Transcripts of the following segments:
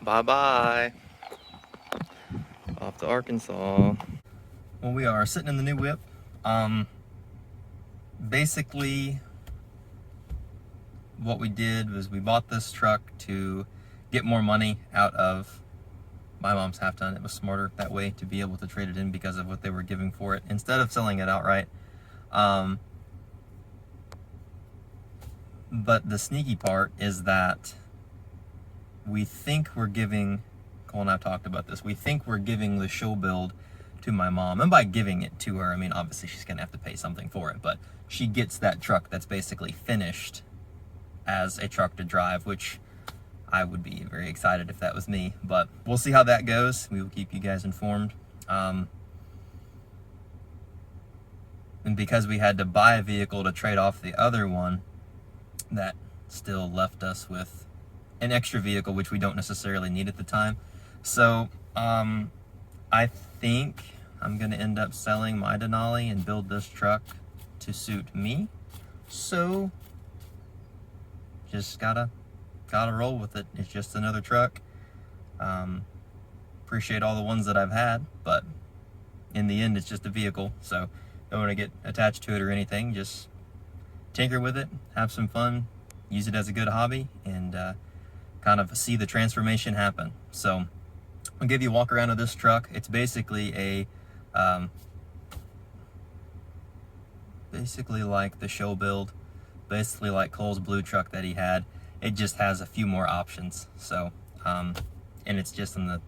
Bye-bye. Off to Arkansas. Well, we are sitting in the new whip. Basically, what we did was we bought this truck to get more money out of my mom's half ton. It was smarter that way to be able to trade it in because of what they were giving for it instead of selling it outright. But the sneaky part is that we think we're giving, Cole and I talked about this, we think we're giving the show build to my mom. And by giving it to her, I mean, obviously she's gonna have to pay something for it, but she gets that truck that's basically finished as a truck to drive, which I would be very excited if that was me, but we'll see how that goes. We will keep you guys informed. And because we had to buy a vehicle to trade off the other one, that still left us with an extra vehicle, which we don't necessarily need at the time. So I think I'm gonna end up selling my Denali and build this truck to suit me. So just gotta roll with it. It's just another truck. Appreciate all the ones that I've had, but in the end it's just a vehicle, so don't want to get attached to it or anything. Just tinker with it, have some fun, use it as a good hobby, and kind of see the transformation happen. So I'll give you a walk around of this truck. It's basically a basically like the show build, basically like Cole's blue truck that he had. It just has a few more options. So and it's just on the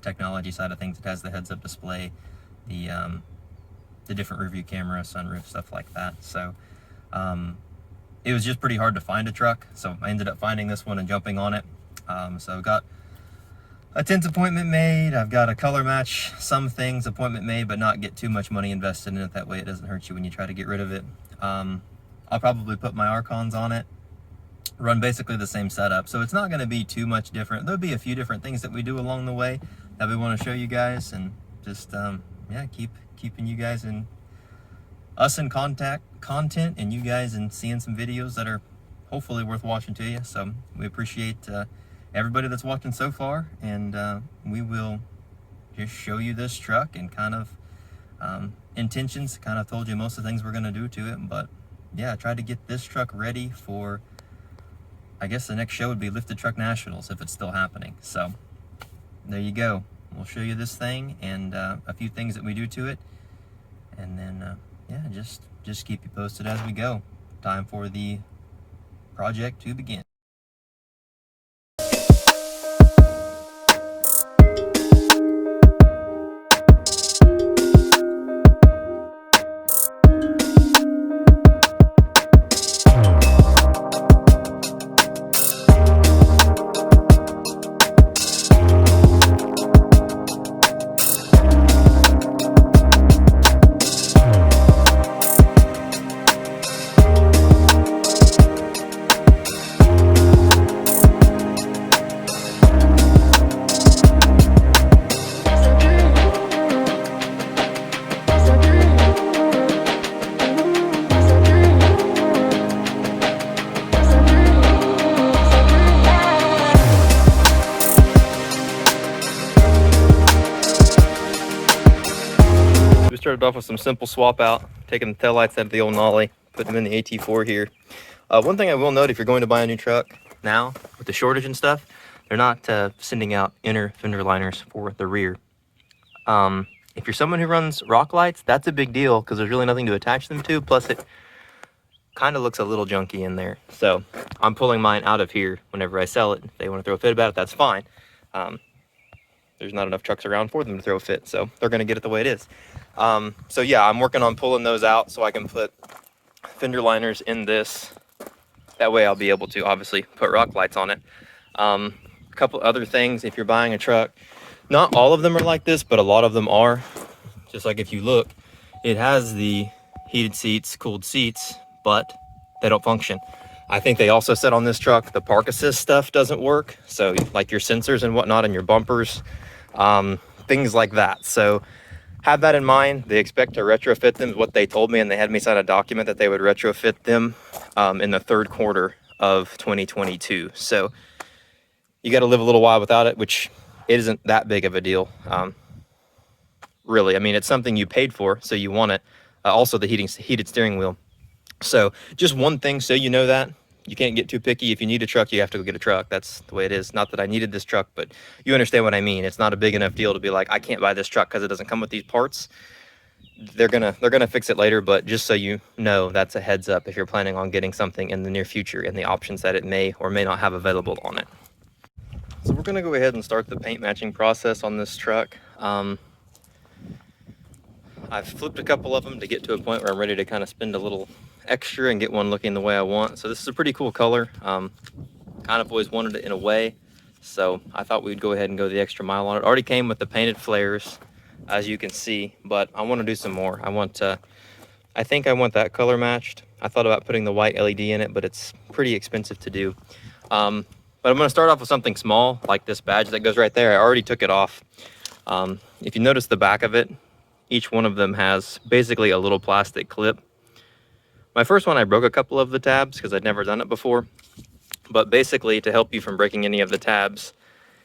technology side of things. It has the heads-up display, the different review camera, sunroof, stuff like that. So it was just pretty hard to find a truck, so I ended up finding this one and jumping on it. So got a tint appointment made. I've got a color match some things appointment made, but not get too much money invested in it. That way it doesn't hurt you when you try to get rid of it. I'll probably put my Archons on it, run basically the same setup, so it's not going to be too much different. There'll be a few different things that we do along the way that we want to show you guys, and just yeah, keeping you guys in content, and you guys and seeing some videos that are hopefully worth watching to you. So we appreciate everybody that's watching so far, and we will just show you this truck and kind of intentions. Kind of told you most of the things we're going to do to it, but yeah, I tried to get this truck ready for, I guess the next show would be Lifted Truck Nationals if it's still happening. So there you go. We'll show you this thing and a few things that we do to it, and then yeah, just keep you posted as we go. Time for the project to begin. We started off with some simple swap out, taking the taillights out of the old Nolly, putting them in the AT4 here. One thing I will note, if you're going to buy a new truck now with the shortage and stuff, they're not sending out inner fender liners for the rear. If you're someone who runs rock lights, that's a big deal because there's really nothing to attach them to. Plus it kind of looks a little junky in there. So I'm pulling mine out of here whenever I sell it. If they want to throw a fit about it, that's fine. There's not enough trucks around for them to throw a fit, so they're going to get it the way it is. So yeah, I'm working on pulling those out so I can put fender liners in this. That way I'll be able to obviously put rock lights on it. A couple other things, if you're buying a truck, not all of them are like this, but a lot of them are. Just like if you look, it has the heated seats, cooled seats, but they don't function. I think they also said on this truck the park assist stuff doesn't work, so like your sensors and whatnot and your bumpers, things like that. So have that in mind. They expect to retrofit them, is what they told me, and they had me sign a document that they would retrofit them in the third quarter of 2022. So you got to live a little while without it, which it isn't that big of a deal. Really, I mean, it's something you paid for, so you want it. Also, the heated steering wheel. So just one thing, so you know that. You can't get too picky. If you need a truck, you have to go get a truck. That's the way it is. Not that I needed this truck, but you understand what I mean. It's not a big enough deal to be like, I can't buy this truck because it doesn't come with these parts. They're gonna fix it later, but just so you know, that's a heads up if you're planning on getting something in the near future and the options that it may or may not have available on it. So we're gonna go ahead and start the paint matching process on this truck. I've flipped a couple of them to get to a point where I'm ready to kind of spend a little extra and get one looking the way I want. So this is a pretty cool color. Kind of always wanted it in a way, so I thought we'd go ahead and go the extra mile on it. Already came with the painted flares, as you can see, but I want to do some more. I think I want that color matched. I thought about putting the white LED in it, but it's pretty expensive to do. But I'm going to start off with something small, like this badge that goes right there. I already took it off. If you notice the back of it, each one of them has basically a little plastic clip. My first one, I broke a couple of the tabs because I'd never done it before. But basically, to help you from breaking any of the tabs,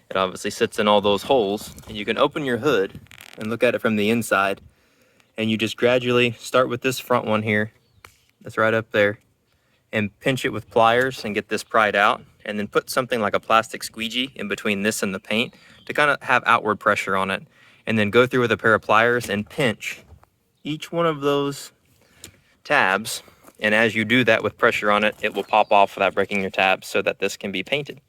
it obviously sits in all those holes. And you can open your hood and look at it from the inside. And you just gradually start with this front one here. That's right up there. And pinch it with pliers and get this pried out. And then put something like a plastic squeegee in between this and the paint to kind of have outward pressure on it. And then go through with a pair of pliers and pinch each one of those tabs. And as you do that with pressure on it, it will pop off without breaking your tabs so that this can be painted.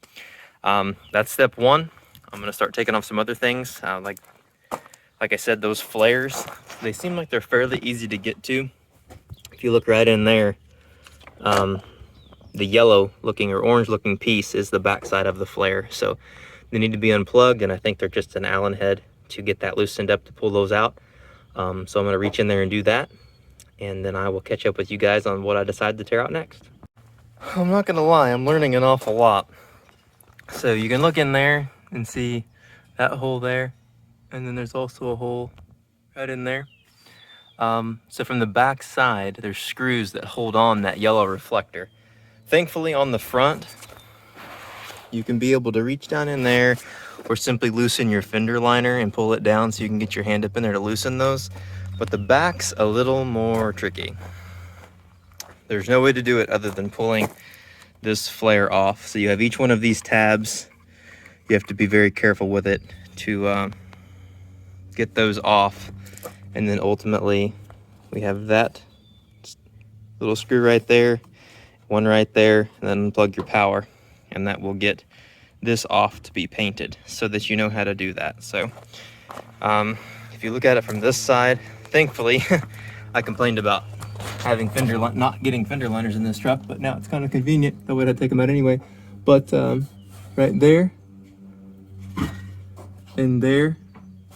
That's step one. I'm gonna start taking off some other things. Like I said, those flares, they seem like they're fairly easy to get to. If you look right in there, the yellow looking or orange looking piece is the back side of the flare. So they need to be unplugged, and I think they're just an Allen head to get that loosened up to pull those out. So I'm going to reach in there and do that, and then I will catch up with you guys on what I decide to tear out next. I'm not going to lie, I'm learning an awful lot. So you can look in there and see that hole there, and then there's also a hole right in there. So from the back side, there's screws that hold on that yellow reflector. Thankfully on the front, you can be able to reach down in there or simply loosen your fender liner and pull it down so you can get your hand up in there to loosen those. But the back's a little more tricky. There's no way to do it other than pulling this flare off. So you have each one of these tabs. You have to be very careful with it to get those off. And then ultimately we have that little screw right there, one right there, and then unplug your power. And that will get this off to be painted so that you know how to do that. So if you look at it from this side, thankfully I complained about having not getting fender liners in this truck, but now it's kind of convenient. That way I'd take them out anyway. But right there and there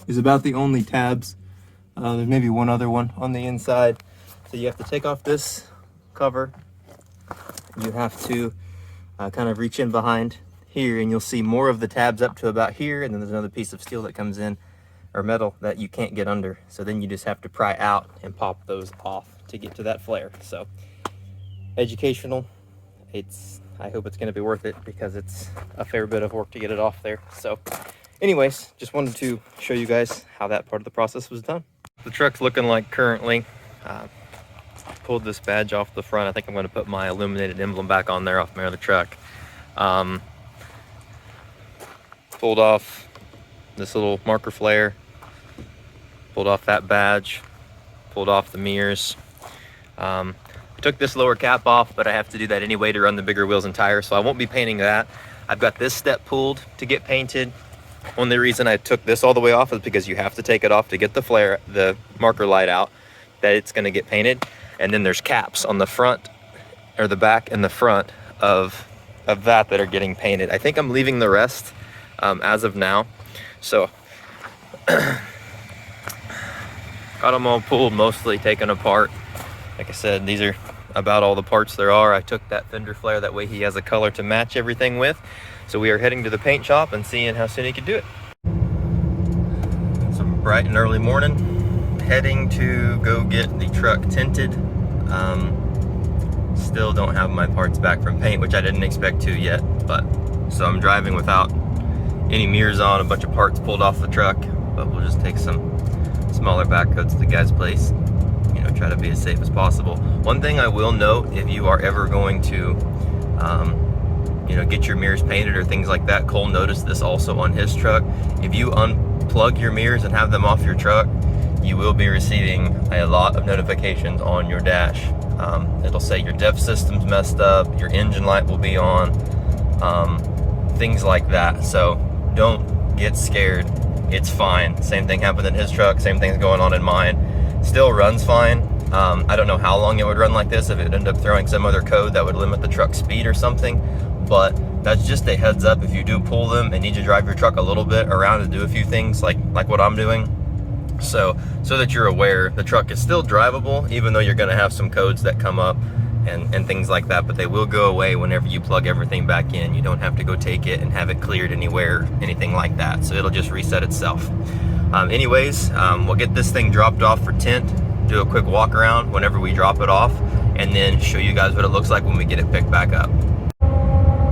is about the only tabs. There's maybe one other one on the inside. So you have to take off this cover. You have to kind of reach in behind here, and you'll see more of the tabs up to about here, and then there's another piece of steel that comes in, or metal, that you can't get under. So then you just have to pry out and pop those off to get to that flare. So educational. I hope it's going to be worth it because it's a fair bit of work to get it off there. So anyways, just wanted to show you guys how that part of the process was done. The truck's looking like currently. Pulled this badge off the front. I think I'm going to put my illuminated emblem back on there off my other truck. Pulled off this little marker flare, pulled off that badge, pulled off the mirrors. Took this lower cap off, but I have to do that anyway to run the bigger wheels and tires, so I won't be painting that. I've got this step pulled to get painted. Only reason I took this all the way off is because you have to take it off to get the marker light out, that it's going to get painted. And then there's caps on the front, or the back and the front of that are getting painted. I think I'm leaving the rest as of now. So got them all pulled, mostly taken apart. Like I said, these are about all the parts there are. I took that fender flare, that way he has a color to match everything with. So we are heading to the paint shop and seeing how soon he can do it. It's a bright and early morning, heading to go get the truck tinted. Still don't have my parts back from paint, which I didn't expect to yet, but so I'm driving without any mirrors on, a bunch of parts pulled off the truck, but we'll just take some smaller back coats to the guy's place. You know, try to be as safe as possible. One thing I will note, if you are ever going to, you know, get your mirrors painted or things like that, Cole noticed this also on his truck. If you unplug your mirrors and have them off your truck, you will be receiving a lot of notifications on your dash. It'll say your DEF system's messed up, your engine light will be on, things like that. So don't get scared, it's fine. Same thing happened in his truck, same thing's going on in mine. Still runs fine. I don't know how long it would run like this if it ended up throwing some other code that would limit the truck speed or something, but that's just a heads up if you do pull them and need to drive your truck a little bit around to do a few things like what I'm doing. So that you're aware, the truck is still drivable, even though you're gonna have some codes that come up and things like that, but they will go away whenever you plug everything back in. You don't have to go take it and have it cleared anywhere, anything like that. So it'll just reset itself. Anyways, we'll get this thing dropped off for tint, do a quick walk around whenever we drop it off, and then show you guys what it looks like when we get it picked back up.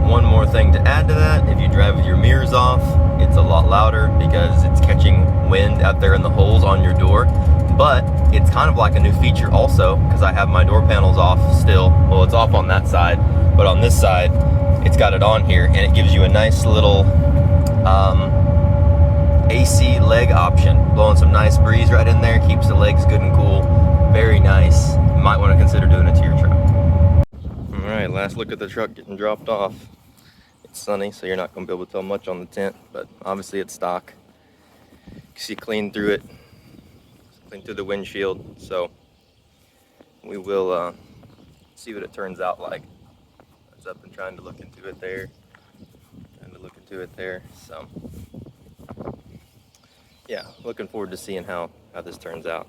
One more thing to add to that, if you drive with your mirrors off, it's a lot louder because it's catching wind out there in the holes on your door. But it's kind of like a new feature also, because I have my door panels off still. Well, it's off on that side, but on this side, it's got it on here, and it gives you a nice little AC leg option. Blowing some nice breeze right in there, keeps the legs good and cool. Very nice. You might want to consider doing it to your truck. All right, last look at the truck getting dropped off. It's sunny, so you're not going to be able to tell much on the tint, but obviously it's stock. You can see clean through it, clean through the windshield, so we will see what it turns out like. I was up and trying to look into it there, so yeah, looking forward to seeing how this turns out.